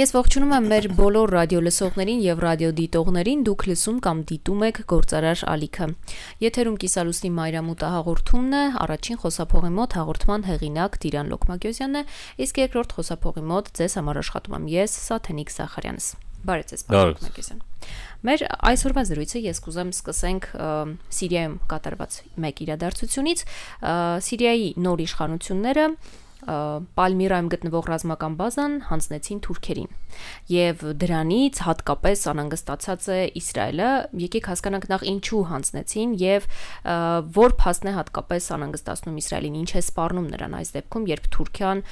Ես ողջունում եմ մեր բոլոր ռադիոլսողներին եւ ռադիոդիտողներին, դուք լսում կամ դիտում եք Գործարար ալիքը։ Եթերում կիսալուսնի մայրամուտը հաղորդումն է, առաջին խոսափողի մոտ հաղորդման հեղինակ Տիրան Լոկմակյոսյանն է, իսկ երկրորդ խոսափողի մոտ ձեզ համար աշխատում եմ ես, Սաթենիկ Սախարյանս։ Բարև ձեզ, պարոն Լոկմակյոսյան։ Մեր այսօրվա զրույցը ես կուզեմ սկսենք Սիրիայում կատարված մեկ իրադարձությունից, Սիրիայի նոր իշխանությունները Պալմիրայում գտնվող ռազմական բազան հանձնեցին թուրքերին եւ դրանից հատկապես անհանգստացած է Իսրայելը եկեք հասկանանք նախ ինչու հանձնեցին եւ որ փաստն է հատկապես անհանգստացնում Իսրայելին ինչ է սպառնում նրան այս դեպքում երբ Թուրքիան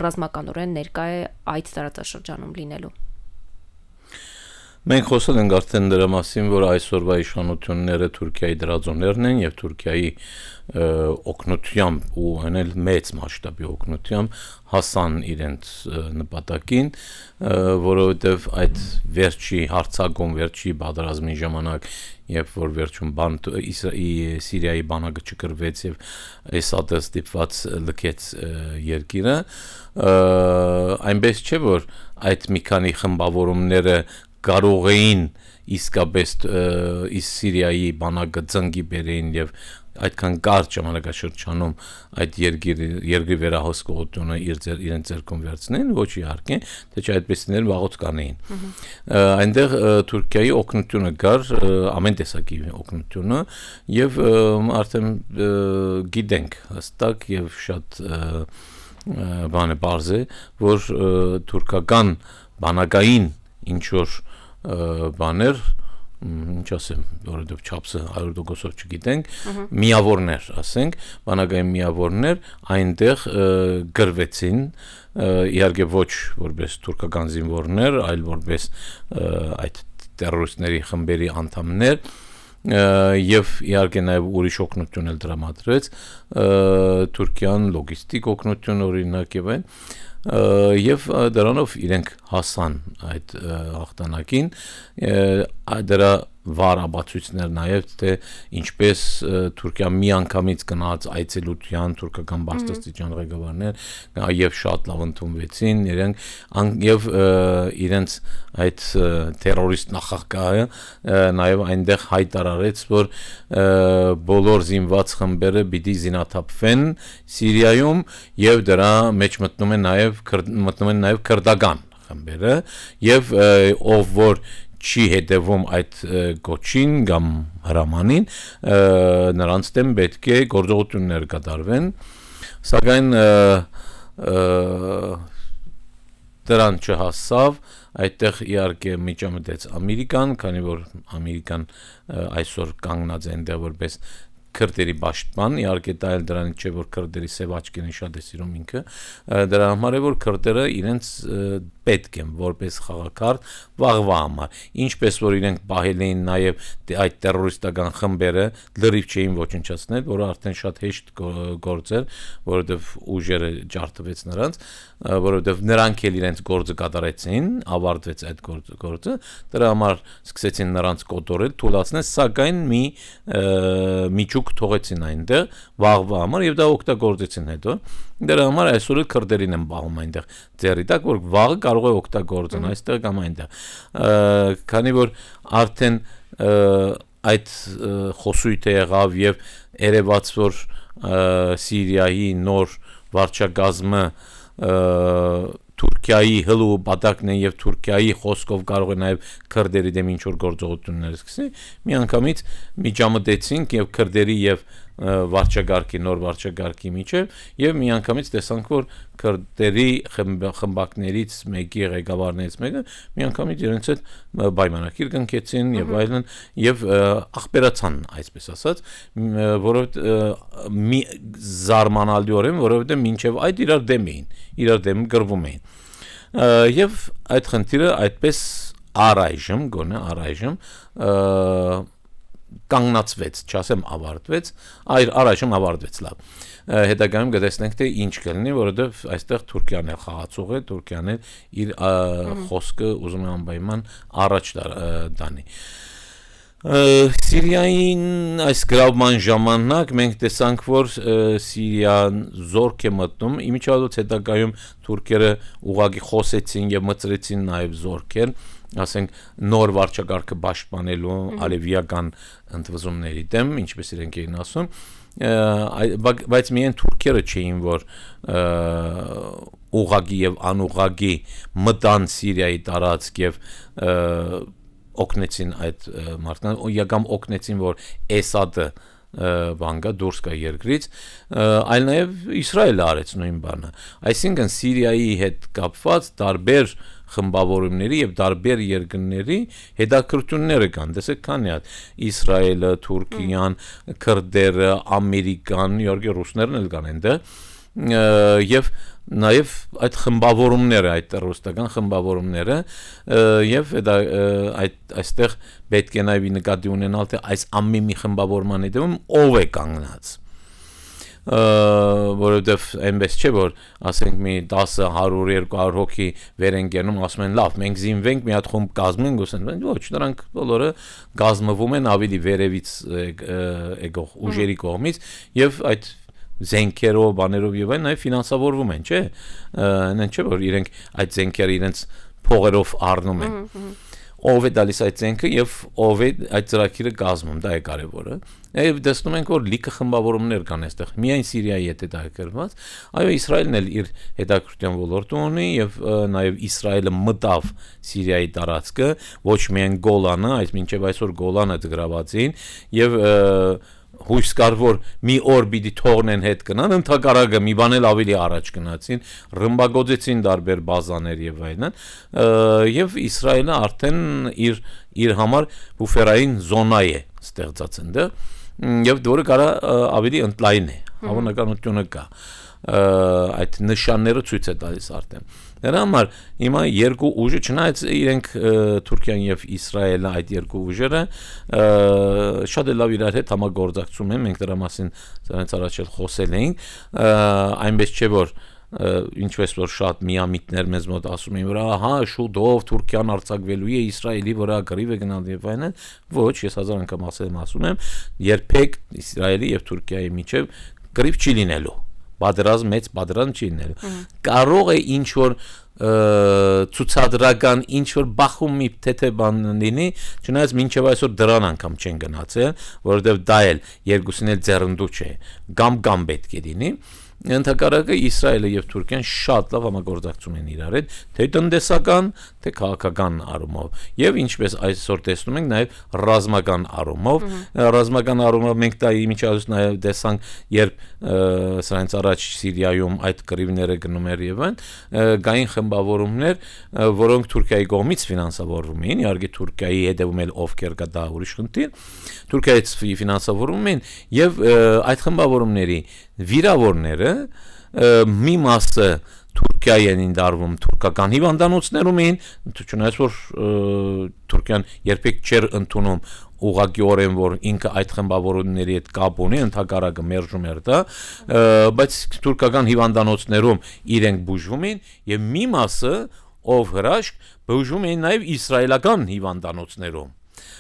ռազմականորեն ներկա է այդ տարածաշրջանում լինելու Մենք խոսել ենք արդեն դրա մասին, որ այսօրվա իշխանությունները Թուրքիայի դրածոներն են եւ Թուրքիայի օգնությամբ ու անել մեծ մասշտաբի օգնությամբ հասան իրենց նպատակին, որովհետեւ այդ վերջի հարցակում վերջի բادرազմի ժամանակ երբ որ վերջում Սիրիայի բանակը չկրվեց եւ Էսադը ստիպված լքեց երկիրը, այնպես չէ որ այդ մի քանի խմբավորումները կարող էին իսկապես Սիրիայի բանակը ծնկի բերեին եւ այդքան կարճ ժամանակաշրջանում այդ երկրի վերահսկողությունը իրենց ձեռքում վերցնեն, ոչ իհարկե, թե չէ այդպեսիներ վաղուց կանեին։ Այնտեղ Թուրքիայի օգնությունը կար, ամեն տեսակի օգնությունը եւ արդեն գիտենք հստակ եւ շատ բան է բարձ է, որ թուրքական բանակային ինչ որ բաներ ինչ ասեմ, որովհետև չափսը 100%-ով չգիտենք, միավորներ, ասենք, բանակային միավորներ այնտեղ գրվեցին, իհարկե ոչ որպես թուրքական զինվորներ, այլ որպես այդ տերորիստների խմբերի անդամներ եւ իհարկե նաեւ ուրիշ օգնություն էլ դրամատրեց Թուրքիան լոգիստիկ օգնություն օրինակ եւ այն եւ դրանով իրենք հասան այդ հաղթանակին դրա վարաբացույցներ նաեւ թե ինչպես Թուրքիան միանգամից գնաց այցելության թուրքական բարձրաստիճան ղեկավարներ եւ շատ լավ ընդունվեցին իրենք եւ իրենց այդ տերորիստ նախագահը նաեւ այնտեղ հայտարարեց որ բոլոր զինված խմբերը պիտի զինաթափվեն Սիրիայում եւ դրա մեջ մտնում են նաեւ քրդական խմբերը եւ ով որ չի հետևում այդ գոչին կամ հրամանին նրանց դեմ պետք է գործողություններ կատարվեն սակայն դրան չհասավ այդտեղ իհարկե միջամտեց Ամերիկան քանի որ Ամերիկան այսօր կանգնած է այնտեղ որպես քրդերի պաշտպան իհարկե դա էլ դրանից չէ որ քրդերի սև աչքերին շատ է սիրում ինքը դրա համար է որ քրդերը իրենց պետք են որպես խաղակարդ վաղվա համար ինչպես որ իրենք պահել էին նաև այդ տերորիստական խմբերը լրիվ չէին ոչնչացնել որը արդեն շատ հեշտ գործ էր որովհետև ուժերը ջարդվեց նրանց որովհետև նրանք էլ իրենց գործը կատարեցին ավարտվեց այդ գործը դրա համար սկսեցին նրանց կոտորել թույլատրել սակայն միջուկ թողեցին այնտեղ վաղվա համար եւ դա օգտագործեցին հետո դրա համար այսօր քրդերին են բաղում այնտեղ ձեռի տակ որ վաղը կարող է օգտագործեն այստեղ կամ այնտեղ քանի որ արդեն այդ խոսույթը եղավ եւ երևաց որ Սիրիայի նոր վարչակազմը Թուրքիայի հլու պատակն է եւ Թուրքիայի խոսքով կարող է նաեւ քրդերի դեմ ինչ որ գործողություններ սկսի միանգամից միջամտեցինք եւ քրդերի եւ վարչագարքի նոր վարչագարքի միջև եւ միանգամից տեսանք որ քրդերի խմբակներից մեկի ղեկավարներից մեկը միանգամից իրենց հետ պայմանագիր կնքեցին եւ այլն եւ ախպերացան այսպես ասած որովհետեւ մի զարմանալիորեն որովհետեւ մինչեւ այդ իրար դեմ գրվում էին եւ այդ խնդիրը այդպես առայժմ կանգնացվեց, չասեմ ավարտվեց, առայժմ ավարտվեց լավ։ Հետագայում կտեսնենք թե ինչ կլինի, որովհետև այստեղ Թուրքիան է խաղացող է, Թուրքիան է իր խոսքը ուզում է անպայման առաջ տանի։ Սիրիային այս գրավման ժամանակ մենք տեսանք, որ Սիրիան զորք է մտնում, իմիջիայլոց հետագայում թուրքերը ուղղակի խոսեցին եւ մծրեցին նաեւ զորքեր, ասենք նոր վարչակարգը պաշտպանելու ալևիական ընդվզումների դեմ, ինչպես իրենք էին ասում, բայց միայն թուրքերը չէին, որ ուղղակի եւ անուղղակի մտան Սիրիայի տարածք եւ օգնեցին այդ մարդկանց, կամ օգնեցին, որ Էսադը բանկա դուրս գա երկրից, այլ նաև Իսրայելը արեց նույն բանը։ Այսինքն Սիրիայի հետ կապված տարբեր խմբավորումների եւ տարբեր երկրների հետաքրքրությունները կան, տեսեք քանի հատ Իսրայելը, Թուրքիան, քրդերը, Ամերիկան, իհարկե ռուսներն էլ կան այնտեղ, եւ նաև այդ խմբավորումները, այդ ռուսական խմբավորումները եւ այստեղ պետք է նաև նկատի ունենալ, թե այս ամեն մի խմբավորման հետևում ով է կանգնած, որովհետեւ այնպես չէ, որ ասենք մի 10, 100, 200 հոգի վեր են գնում, ասում են լավ, մենք զինվենք, մի հատ խումբ կազմենք, ասեն, ոչ, նրանք բոլորը գազմվում են ավելի վերևից եկող ուժերի կողմից եւ այդ զենքերով, բաներով եւ այլն նաև ֆինանսավորվում են, չէ՞։ Այնեն չէ, որ իրենք այդ զենքերը իրենց փողերով առնում են։ Ով է տալիս այդ զենքը եւ ով է այդ ծրագիրը կազմում, դա է կարեւորը։ Եվ տեսնում ենք, որ լիքը խմբավորումներ կան այստեղ, միայն Սիրիայի հետ հետաքրքրված։ Այո, Իսրայելն էլ իր հետաքրքրության ոլորտը ունի եւ նաեւ Իսրայելը մտավ Սիրիայի տարածքը, ոչ միայն Գոլանը, այս մինչեւ այսօր Գոլանը դգրավացին եւ հույս կար, որ մի օր պիտի թողնեն հետ գնան, ընդհակառակը մի բան էլ ավելի առաջ գնացին, ռմբագործեցին տարբեր բազաներ եւ այլն, եւ Իսրայելը արդեն իր համար բուֆերային զոնա է ստեղծած այնտեղ, եւ դուրը կարա ավելի ընդլայն է, հավանականությունը կա, այդ նշանները ցույց է տալիս արդեն։ Դրա համար հիմա երկու ուժը, չնայած իրենք Թուրքիան եւ Իսրայելը այդ երկու ուժերը շատ լավ իրար հետ համագործակցում են, մենք դրա մասին ցանց առաջ խոսել էինք, այնպես չէ որ ինչպես որ շատ միամիտներ մեզ մոտ ասում են, որ ահա շուտով Թուրքիան արձակվելու է Իսրայելի վրա, գրիվ է գնալ եւ այլն, ոչ, ես հազար անգամ ասում եմ, երբեք Իսրայելի եւ Թուրքիայի միջեւ գրիվ չի լինելու, մեծ պատերազմ չի լինելու, կարող է ինչ որ ցուցադրական ինչ որ բախում մի թեթե բան լինի, չնայած մինչև այսօր դրան անգամ չեն գնացել, որովհետև դա էլ երկուսին էլ ձեռնդու չէ, կամ պետք է լինի, ընդհակառակը Իսրայելը եւ Թուրքիան շատ լավ համագործակցում են իրար հետ, թե տնտեսական, թե քաղաքական առումով, եւ ինչպես այսօր տեսնում ենք նաեւ ռազմական առումով մենք դա իմիջիայլոց նաեւ տեսանք, երբ սրանց առաջ Սիրիայում այդ կռիվները գնում էր եւ այն, գային խմբավորումներ, որոնք Թուրքիայի կողմից ֆինանսավորվում էին, իհարկե Թուրքիայի հետևում էլ ովքեր կա դա ուրիշ խնդիր, Թուրքիայից ֆինանսավորվում են եւ այդ խմբավորումների վիրավորները մի մասը Թուրքիայի են դարվում թուրքական հիվանդանոցներում էին, չնայած որ Թուրքիան երբեք չէր ընդունում ուղղակիորեն որ ինքը այդ խմբավորումների հետ կապ ունի, ընդհակառակը մերժում էր դա, բայց թուրքական հիվանդանոցներում իրենք բուժվում են եւ մի մասը ով հրաշք բուժվում են նաեւ իսրայելական հիվանդանոցներում։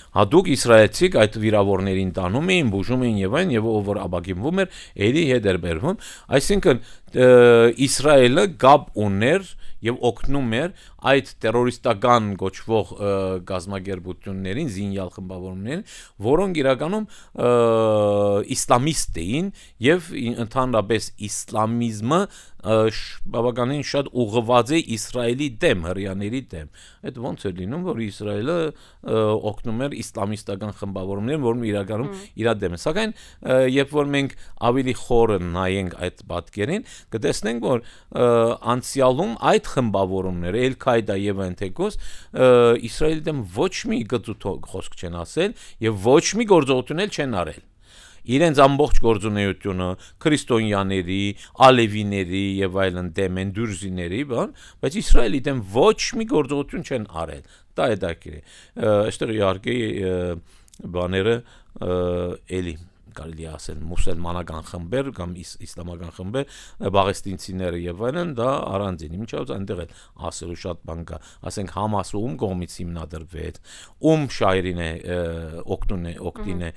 Հատուկ իսրայելցիք այդ վիրավորներին տանում էին, բուժում էին եւ այն եւ ով որ աբագինվում էր, ելի հետ էր բերվում, այսինքն Իսրայելը գապ ուներ եւ օգնում էր այդ terroristական գոչվող գազագերբություններին, զինյալ խմբավորումներին, որոնք իրականում իսլամիստ էին եւ ընդհանրապես իսլամիզմը բավականին շատ ուղղված է Իսրայելի դեմ, հրյաների դեմ։ Այդ ոնց է լինում, որ Իսրայելը օգնում էր իսլամիստական խմբավորումներին, որոնք իրականում իր դեմ են։ Սակայն երբ որ մենք ավելի խորը նայենք այդ պատկերին, կտեսնենք, որ անցյալում այդ խմբավորումները, Al-Qaeda եւ այնտեղոս Իսրայելի դեմ ոչ մի գծու խոսք չեն ասել եւ ոչ մի գործողություն էլ չեն արել։ Իրենց ամբողջ գործունեությունը քրիստոնյաների, ալևիների եւ այլն դեմ են, դուրզիների, բայց Իսրայելի դեմ ոչ մի գործողություն չեն արել։ Դա է դակիրը։ Այստեղ իհարկե բաները էլի կարելի է ասել մուսուլմանական խմբեր կամ իսլամական խմբեր, բաղեստինցիները եւ այլն, դա առանձին միջոց այնտեղ էլ ասելու շատ բան կա, ասենք Համասը ում կողմից հիմնադրվեց, ում շահերին է օգտին է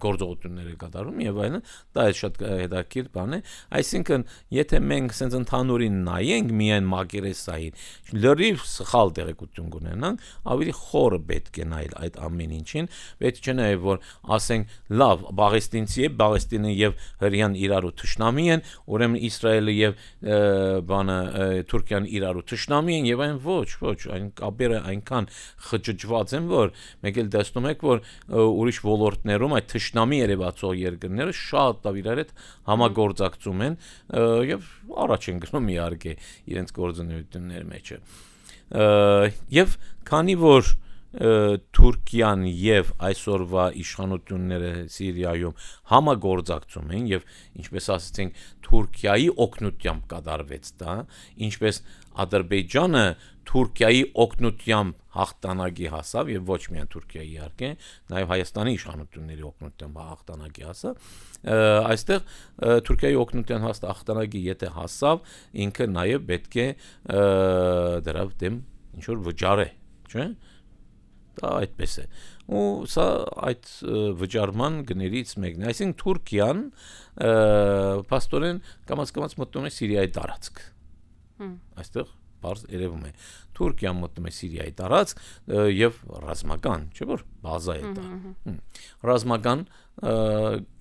գործողությունները կատարում եւ այլն, դա էլ շատ հետաքրքիր բան է, այսինքն եթե մենք sense ընդհանուրին նայենք միայն մակերեսային, լրիվ սխալ տեղեկություն կունենանք, ավելի խորը պետք է նայել այդ ամեն ինչին, պետք չէ նաեւ որ ասենք լավ Բաղեստինցի է, Բաղեստինը եւ Հրեան իրարու թշնամի են, ուրեմն Իսրայելը եւ Թուրքիան իրարու թշնամի են եւ այն ոչ, այն կապերը այնքան խճճված են, որ մեկ էլ տեսնում եք, որ ուրիշ ոլորտներում այդ թշնամի երևացող երկրները շատ լավ իրար հետ համագործակցում են եւ առաջ են գնում իհարկե իրենց գործունեությունների մեջը։ Եվ քանի որ Թուրքիան եւ այսօրվա իշխանությունները Սիրիայում համագործակցում են եւ ինչպես ասացինք Թուրքիայի օգնությամբ կատարվեց դա, ինչպես Ադրբեջանը Թուրքիայի օգնությամբ հաղթանակի հասավ եւ ոչ միայն Թուրքիայի իհարկե, նաեւ Հայաստանի իշխանությունների օգնությամբ հաղթանակի հասավ, այստեղ Թուրքիայի օգնության հաղթանակի եթե հասավ, ինքը նաեւ պետք է դրա դեմ ինչ որ վճարե, չէ՞։ Դա այդպես է։ Ու սա այդ վճարման գներից մեկն է։ Այսինքն Թուրքիան փաստորեն կամաց մտնում է Սիրիայի տարածք։ Այստեղ բարձ երևում է։ Թուրքիան մտնում է Սիրիայի տարածք եւ ռազմական, չէ՞ որ բազա է դա։ Ռազմական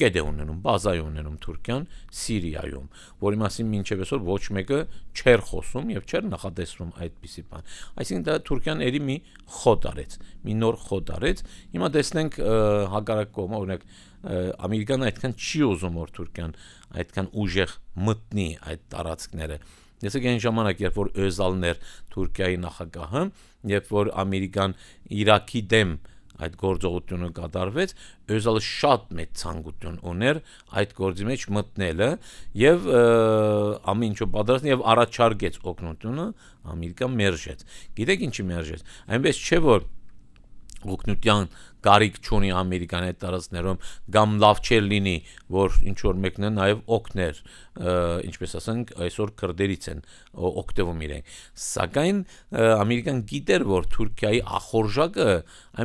կետ է ունենում, բազա է ունենում Թուրքիան Սիրիայում, որի մասին մինչև այսօր ոչ մեկը չէր խոսում եւ չէր նախատեսվում այդպիսի բան։ Այսինքն դա Թուրքիան երի մի խոտ արեց, մի նոր խոտ արեց։ Հիմա տեսնենք հակառակ կողմը, օրինակ Ամերիկան այդքան չի ուզում որ Թուրքիան այդքան ուժեղ մտնի այդ տարածքները։ Տեսեք այն ժամանակ, երբ որ Özalներ Թուրքիայի նախագահը, երբ որ Ամերիկան Իրաքի դեմ այդ գործողությունը կատարվեց, Özalը շատ մեծ ցանկություն ուներ այդ գործի մեջ մտնելը եւ ամեն ինչը պատրաստ եւ առաջարկեց օգնությունը, Ամերիկան մերժեց։ Գիտեք ինչի մերժեց։ Այնպես չէ որ օգնության կարիք չունի Ամերիկան այդ տարածքներում կամ լավ չէր լինի որ ինչ որ մեկն է նաև օգներ ինչպես ասենք այսօր քրդերից են օգտվում իրենք սակայն Ամերիկան գիտեր որ Թուրքիայի ախորժակը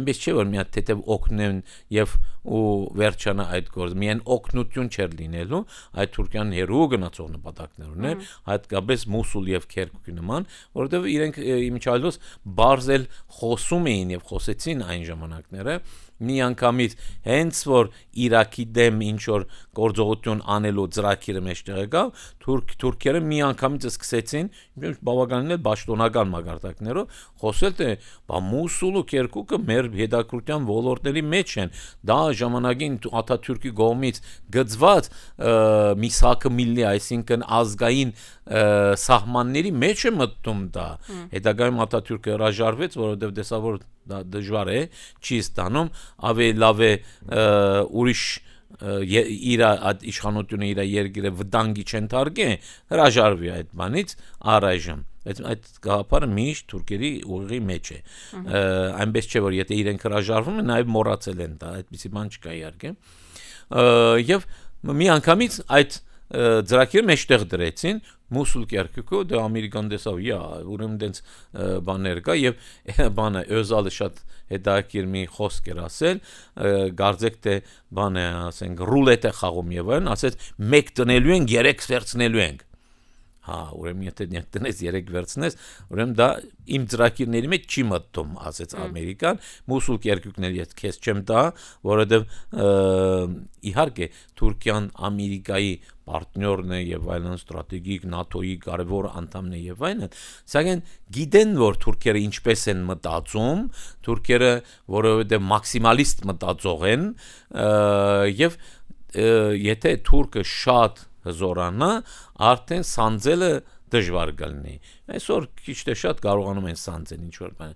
այնպես չէ որ մի հատ թեթև օգնեն եւ ու վերջանա այդ գործը միայն օգնություն չէր լինելու այդ Թուրքիան հերու գնացող նպատակներ ուներ հատկապես Մոսուլ եւ Քերկուկի նման որովհետեւ իրենք իմիջիալոս բարձել խոսում էին եւ խոսեցին այն ժամանակները մի անգամից հենց որ Իրաքի դեմ ինչ որ գործողություն անելու ծրագիրը մեջտեղ եկավ թուրքերը մի անգամից սկսեցին բավականին պաշտոնական մակարդակներով խոսել թե բա Մոսուլը Քերկուկը մեր հետաքրքրության ոլորտների մեջ են դա ժամանակին Աթաթյուրքի կողմից գծված միսակը միլլի այսինքն ազգային սահմանների մեջ է մտնում դա հետագայում Աթաթյուրքը հրաժարվեց որովհետև տեսավ որ դա դժվար է չի ստանում ավելի լավ է ուրիշ իր իշխանությունը իր երկիրը վտանգի չընթարգե հրաժարվի այդ բանից առայժմ այդ գաղափարը միշտ թուրքերի ուղի մեջ է այնպես չէ որ եթե իրենք հրաժարվում են նաև մոռացել են դա այդպիսի բան չկա իհարկե եւ մի անգամից այդ ծրագիրը մեջտեղ դրեցին Մոսուլ Քերկուկը դա ամերիկան դեսավ ուրեմն դենց բաներ կա եւ բանը Özalը շատ հետաքրքիր մի խոսք էր ասել գարձեք թե բանը ասենք ռուլետ է խաղում եւ այն ասեց 1 տնելու են 3 վերցնելու ենք ուրեմն եթե տնես 3 վերցնես ուրեմն դա իմ ծրագիրների մեջ չի մտնում ասեց ամերիկան Մոսուլ Քերկուկն էլ ես քեզ չեմ տա որովհետեւ իհարկե Թուրքիան Ամերիկայի պարտներն է եւ այլն ստրատեգիկ ՆԱՏՕ-ի կարևոր անդամն է եւ այլն սակայն գիտեն որ թուրքերը ինչպես են մտածում թուրքերը որովհետեւ մաքսիմալիստ մտածող են եւ եթե թուրքը շատ հզորանա արդեն սանձելը դժվար կլինի այսօր քիչ թե շատ կարողանում են սանձել ինչ որ բան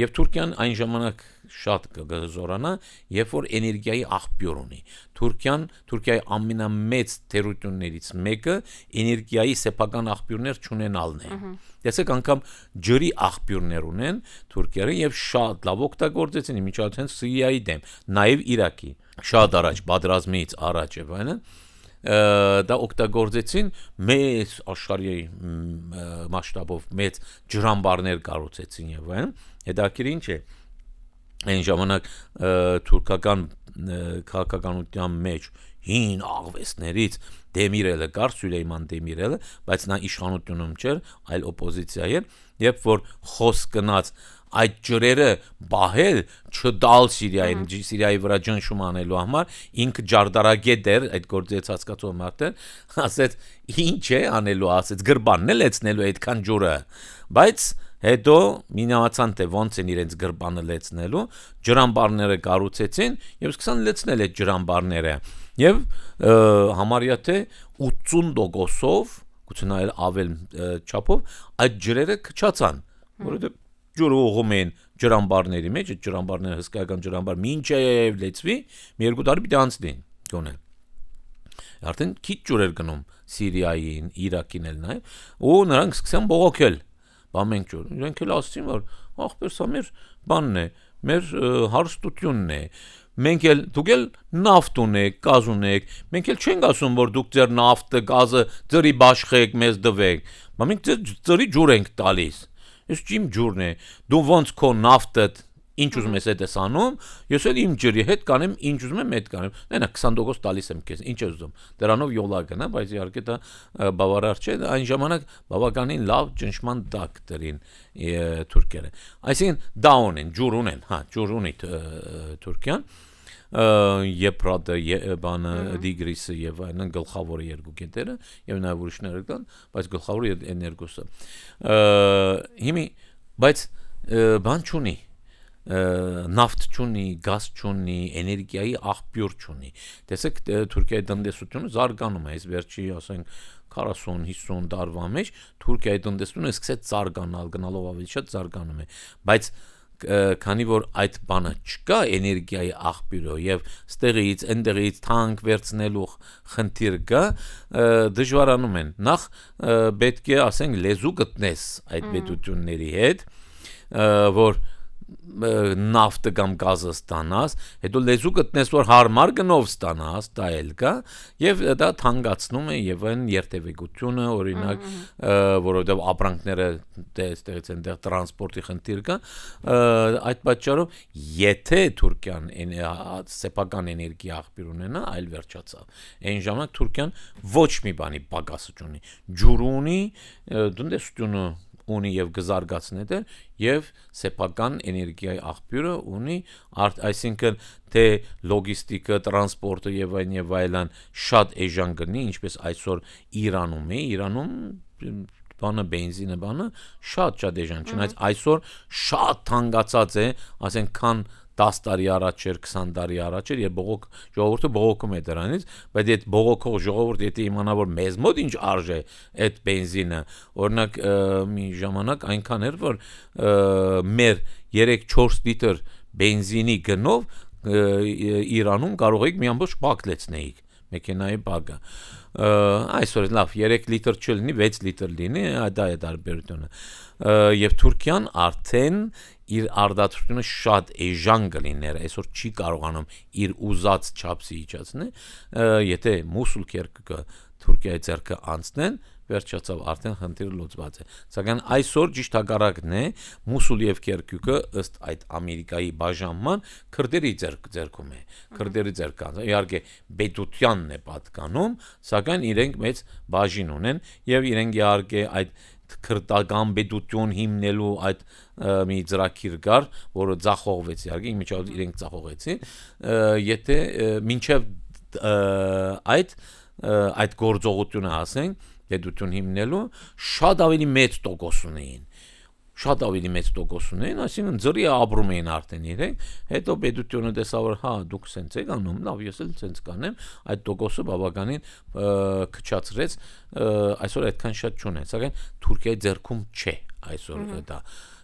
եւ Թուրքիան այն ժամանակ շատ կհզորանա երբ որ էներգիայի աղբյուր ունի Թուրքիայի ամենամեծ թերություններից մեկը էներգիայի սեփական աղբյուրներ չունենալն է տեսեք անգամ ջրի աղբյուրներ ունեն թուրքերը եւ շատ լավ օգտագործեցին իմիջիայլոց Սիրիայի դեմ նաեւ Իրաքի շատ առաջ պատրազմից առաջ եւ այլն դա օգտագործեցին մեծ աշխարհի մասշտաբով մեծ ջրամբարներ կառուցեցին եւ այլն հետաքրքիր ինչ է այն ժամանակ թուրքական քաղաքականության մեջ հին աղվեսներից Դեմիրելը կար Սուլեյման Դեմիրելը, բայց նա իշխանությունում չէր, այլ օպոզիցիա էր, երբ որ խոսք գնաց այդ ջրերը բահել չդալ Սիրիայի վրա ջնշում անելու համար ինքը ջարդարագետ էր այդ գործից հասկացող մարդը ասեց ինչ է անելու ասեց գրբանն է լեցնելու այդքան ջուրը բայց հետո մինացան թե ոնց են իրենց գրբանը լեցնելու ջրամբարները կառուցեցին եւ սկսան լեցնել այդ ջրամբարները եւ համարյա թե 80%-ով գուցե նայել ավել չափով այդ ջրերը քչացան որովհետեւ ջուրը ուղում են ջրամբարների մեջ, այդ ջրամբարները հսկայական ջրամբար մինչև լեցվի, մի երկու տարի պիտի անցնին, գոնե։ Արդեն քիչ ջուր էր գնում Սիրիային, Իրաքին էլ նաև, ու նրանք սկսան բողոքել։ Բա մենք ջուր, իրենք էլ ասացին, որ ախպեր սա մեր բանն է, մեր հարստությունն է։ Մենք էլ դուք էլ նավթ ունեք, գազ ունեք, մենք էլ չենք ասում, որ դուք ձեր նավթը, գազը ձրի բաշխեք, մեզ դվեք։ Բա մենք ձրի ջուր ենք տալիս։ Ես իմ ջուրն է, դու ոնց քո նավթը ինչ ուզում ես այդպես անում, ես էլ իմ ջրի հետ կանեմ, ինչ ուզում եմ այդ կանեմ։ Նենա 20% տալիս եմ քեզ, ինչ ես ուզում։ Դրանով յոլա գնա, բայց իհարկե դա բավարար չէ, այն ժամանակ բավականին լավ ճնշման տակ դրին թուրքերը։ Այսինքն դաուն են, ջուր ունեն, հա, ջուր ունի Թուրքիան։ Եփրատը բանը դիգրիսը եւ այլն գլխավոր երկու կետերը եւ նաեւ ուրիշները կան, բայց գլխավոր էներգոսը հիմի բայց բան չունի նավթ չունի, գազ չունի, էներգիայի աղբյուր չունի։ Տեսեք Թուրքիայի տնտեսությունը զարգանում է, այս վերջի, ասենք 40-50 տարվա մեջ Թուրքիայի տնտեսությունը սկսեց զարգանալ, գնալով ավելի շատ զարգանում է, բայց քանի որ այդ բանը չկա էներգիայի աղբյուրը եւ ստեղից այնտեղից թանկ վերցնելու խնդիր կա դժվարանում են նախ պետք է ասենք լեզու գտնես այդ պետությունների հետ որ նավթը կամ գազը ստանաս, հետո լեզու գտնես որ հարմար գնով ստանաս, դա էլ կա եւ դա թանկացնում է եւ այն երթևեկությունը, օրինակ, որովհետեւ ապրանքները այստեղից այնտեղ տրանսպորտի խնդիր կա, այդ պատճառով եթե Թուրքիան սեփական էներգիա աղբյուր ունենա, այլ վերջացավ։ Այն ժամանակ Թուրքիան ոչ մի բանի պակաս չունի, ջուր ունի, տնտեսությունը ունի եւ գզարգացնե դե եւ սեփական էներգիայի աղբյուրը ունի այսինքն թե լոգիստիկը, տրանսպորտը եւ այլն շատ էժան գնի, ինչպես այսօր Իրանում է, Իրանում բանը բենզինը բանը շատ էժան, չնայած այսօր շատ թանկացած է, ասենք քան 10 տարի առաջ էր, 20 տարի առաջ էր, եւ ժողովուրդը բողոքում է դրանից, բայց այդ բողոքող ժողովուրդը եթե իմանա որ մեզ մոտ ինչ արժե այդ բենզինը, օրինակ մի ժամանակ այնքան էր որ մեր 3-4 լիտր բենզինի գնով Իրանում կարող եք մի ամբողջ բակ լցնեիք մեքենայի բակը այսօր լավ 3 լիտր չլինի 6 լիտր լինի դա է տարբերությունը եւ Թուրքիան արդեն իր արդյունքը շատ էժան կլիներ այսօր չի կարողանում իր ուզած չափսի իջացնել եթե Մուսուլ քերկուկը Թուրքիայի ձեռքը անցնեն վերջացավ արդեն խնդիրը լուծված է սակայն այսօր ճիշտ հակառակն է Մուսուլ եւ Քերկուկը ըստ այդ Ամերիկայի բաժանման քրդերի ձեռքում է քրդերի ձեռքան իհարկե պետությանն է պատկանում սակայն իրենք մեծ բաժին ունեն եւ իրենք իհարկե այդ քրդական պետություն հիմնելու այդ մի ծրագիր կար, որը ձախողվեց իհարկե, իմիջիայլոց իրենք ձախողեցին, եթե մինչև այդ գործողությունը ասենք, պետություն հիմնելու շատ ավելի մեծ տոկոս ունեին, այսինքն ձրի ապրում էին արդեն իրենք, հետո պետությունը տեսավ որ հա դուք սենց եք անում, լավ ես էլ սենց կանեմ, այդ տոկոսը բավականին քչացրեց, այսօր այդքան շատ չունեն, սակայն Թուրքիայի ձեռքում չէ այսօր դա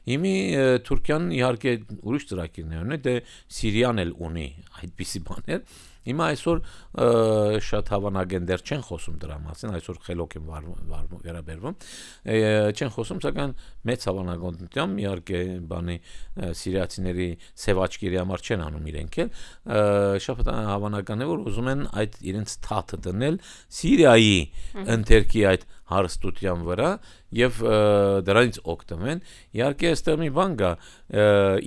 Հիմի Թուրքիան իհարկե ուրիշ ծրագիրներ ունի, դե Սիրիան էլ ունի այդպիսի բաներ։ Հիմա այսօր շատ հավանագնդեր չեն խոսում դրա մասին, այսօր խելոք են վերաբերվում, չեն խոսում, սակայն մեծ հավանականությամբ իհարկե բանի սիրիացիների սևաչկերի համար չեն անում իրենք էլ, շատ հավանական է, որ ուզում են այդ իրենց թաթը դնել Սիրիայի ընթերքի այդ հարստության վրա եւ դրանից օգտվեն։ Իհարկե այստեղ մի բան կա,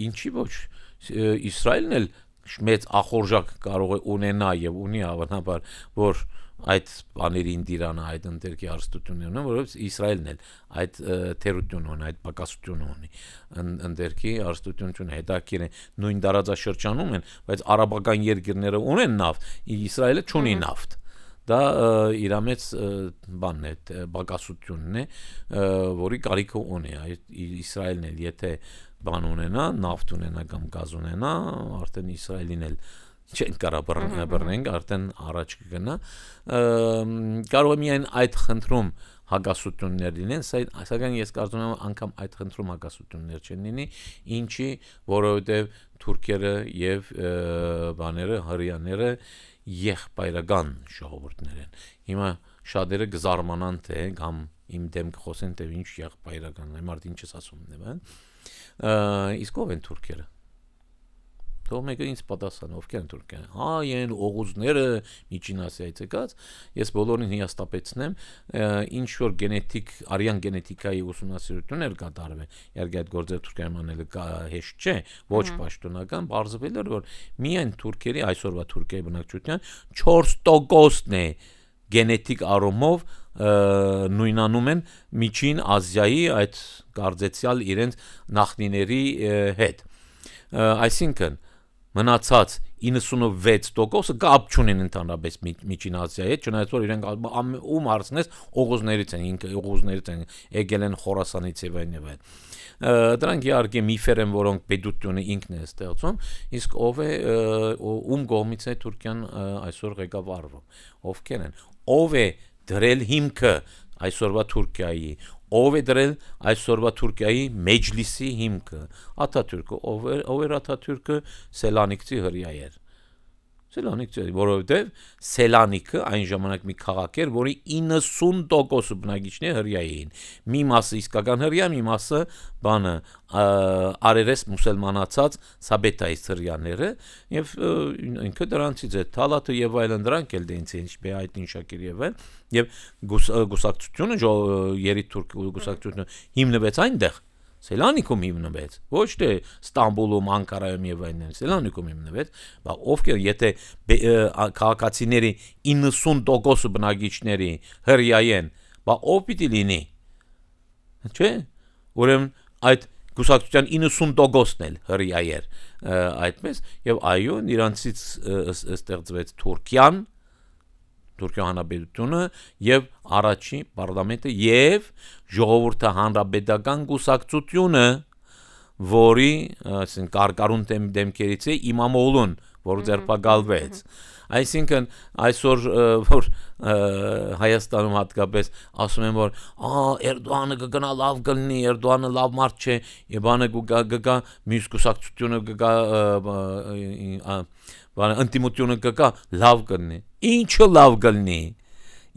ինչի ոչ Իսրայելն էլ մեծ ախորժակ կարող է ունենա եւ ունի հավանաբար, որ այդ բաներին դիրանա այդ ընտերքի հարստություններն, որովհետեւ Իսրայելն էլ այդ թերությունը ունի, այդ պակասությունը ունի ընտերքի հարստությունը հետաքրքիր է նույն տարածաշրջանում են, բայց արաբական երկրները ունեն նավթ, Իսրայելը չունի նավթ։ Դա իր մեծ բանն է, պակասությունն է, որի կարիքը ունի Իսրայելն էլ, եթե բան ունենա, նավթ ունենա կամ գազ ունենա, արդեն Իսրայելին էլ չեն կարող բռնենք, արդեն առաջ կգնա։ Կարող է միայն այդ խնդրում հակասություններ լինեն, սակայն ես կարծում եմ անգամ այդ խնդրում հակասություններ չեն լինի, ինչի, որովհետև թուրքերը եւ բաները, հրեաները եղբայրական ժողովուրդներ են։ Հիմա շատերը կզարմանան թե կամ իմ դեմ կխոսեն թե ինչ եղբայրական է, մարդ ինչ ես ասում է, իսկ ով են թուրքերը։ Թող մեկը ինձ պատասխան, ովքեր են թուրքերը։ Են օղուզները Միջին Ասիայից եկած, ես բոլորին հիասթափեցնեմ, ինչ որ գենետիկ, արյան գենետիկայի ուսումնասիրություններ կատարվեն։ Իհարկե այդ գործերը Թուրքիայում անելը հեշտ չէ, ոչ պաշտոնական, բարձվել էր, որ միայն թուրքերի այսօրվա Թուրքիայի բնակչության 4%-ն է գենետիկ առումով նույնանում են Միջին Ասիայի այդ կարծեցյալ իրենց նախնիների հետ։ Այսինքն մնացած 96%-ը կապ չունեն ընդհանրապես Միջին Ասիայի հետ, չնայած որ իրենք ում հարցնես օղուզներից են, օղուզներից են եկել են Խորասանից եւ այլն։ Դրանք իհարկե միֆեր են, որոնք պետությունը ինքն է ստեղծում, իսկ ով է ում կողմից է Թուրքիան այսօր ղեկավարվում, ովքեր են, ով է դրել հիմքը այսօրվա Թուրքիայի, ով է դրել այսօրվա Թուրքիայի մեջլիսի հիմքը, Աթաթուրքը, ով էր Աթաթուրքը, Սելանիկցի հրեա էր։ Սելանիկցի, որովհետև Սելանիկը այն ժամանակ մի քաղաք էր, որի 90% բնակիչները հրեա էին։ Մի մասը իսկական հրեա, մի մասը բանը արերես մուսուլմանացած Սաբետայից հրեաները, եւ ինքը դրանցից է Թալաթը եւ այլն դրանք էլ դենից են, ինչպես այդ ինշակիր եւ այլն, եւ գուսակցությունը երիտ թուրք գուսակցությունը հիմնվեց այնտեղ Սելանիկում հիմնվեց, ոչ թե Ստամբուլում, Անկարայում եւ այլն, Սելանիկում հիմնվեց, բայց ովքեր եթե քաղաքացիների 90% բնակիչների հրեա են, բայց ով պիտի լինի։ Չէ՞։ Ուրեմն այդ գուսակցության 90%-ն էլ հրեա էր, այդպես եւ այո, իրանցից ստեղծվեց Թուրքիան, Թուրքիա հանրապետությունը եւ առաջին պարլամենտը եւ ժողովուրդը հանրապետական գուսակցությունը, որի ասեն կարկարուն դեմքերից է Իմամօղլուն, որ ձերբակալվեց։ Այսինքն այսօր որ Հայաստանում հատկապես ասում են որ Էրդողանը կգնա լավ կլինի, Էրդողանը լավ մարդ չէ, եւ բանը կգա մյուս գուսակցությունը կգա ընտիմությունը կգա լավ կլինի։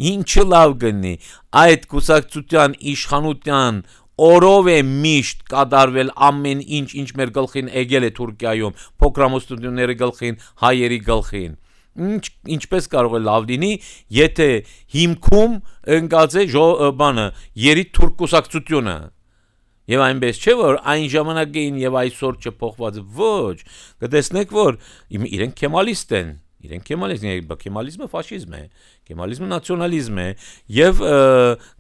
Ինչը լավ կլինի։ Այդ գուսակցության իշխանության օրով է միշտ կատարվել ամեն ինչ մեր գլխին եկել է Թուրքիայում, փոքրամասնությունների գլխին, հայերի գլխին։ Ինչպես կարող է լավ լինի, եթե հիմքում ընկած է բանը երիտ թուրք գուսակցությունը։ Եվ այնպես չէ որ այն ժամանակ էին եւ այսօր չփոխված ոչ, կտեսնեք որ իրենք կեմալիստ են, կեմալիզմը ֆաշիզմ է, կեմալիզմը նացիոնալիզմ է եւ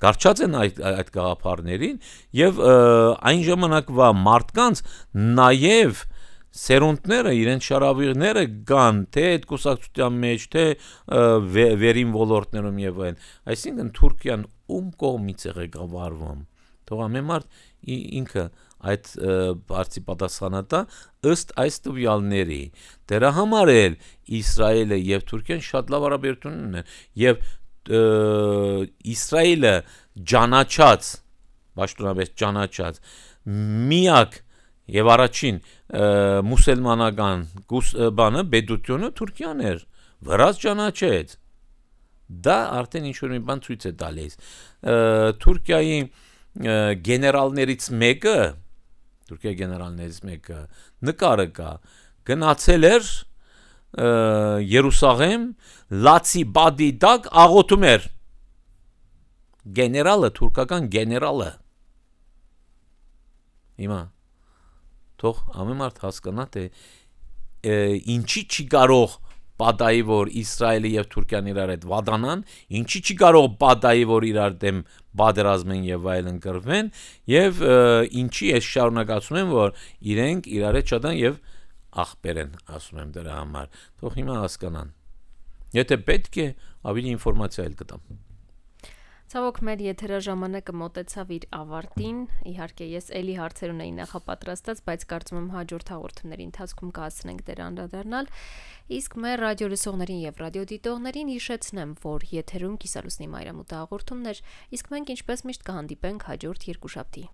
գարչած են այդ գաղափարներին եւ այն ժամանակվա մարդկանց նաեւ սերունդները իրենց շարավիղները կան թե այդ կուսակցության մեջ թե վերին ոլորտներում եւ այլն, այսինքն Թուրքիան ում կողմից է ղեկավարվում, թող ամեն մարդ ինքը այդ բարձի պատասխանատա ըստ այս տվյալների դրա համար էլ Իսրայելը եւ Թուրքիան շատ լավ հարաբերություն ունեն եւ Իսրայելը ճանաչած պաշտոնապես ճանաչած միակ եւ առաջին մուսուլմանական բանը բեդությունը Թուրքիան էր, վրաց ճանաչեց։ Դա արդեն ինչ-որ մի բան ցույց է տալիս։ Թուրքիայի գեներալներից մեկը նկարը կա, գնացել էր Երուսաղեմ, լացի բադի դակ աղոթում էր։ Գեներալը, թուրքական գեներալը։ Հիմա թող ամեն մարդ հասկանա, թե ինչի չի կարող պատահի, որ Իսրայելը եւ Թուրքիան իրար հետ վադանան, ինչի չի կարող պատահի, որ իրար դեմ բادرազմեն եւ այլն կռվեն, եւ ինչի է շարունակացում են, որ իրենք իրար հետ չդան եւ ախպեր են, ասում եմ դրա համար։ Թող հիմա հասկանան։ Եթե պետք է, ավելի ինֆորմացիա էլ կտամ։ Ցավոք մեր եթերաժամանակը մոտեցավ իր ավարտին, իհարկե ես էլի հարցեր ունեի նախապատրաստած, բայց կարծում եմ հաջորդ հաղորդումների ընթացքում կհասցնենք դրան անդրադառնալ, իսկ մեր ռադիո լսողներին եւ ռադիոդիտողներին հիշեցնեմ, որ եթերում կիսալուսնի մայրամուտ հաղորդումներ, իսկ մենք ինչպես միշտ կհանդիպենք հաջորդ երկուշաբթի։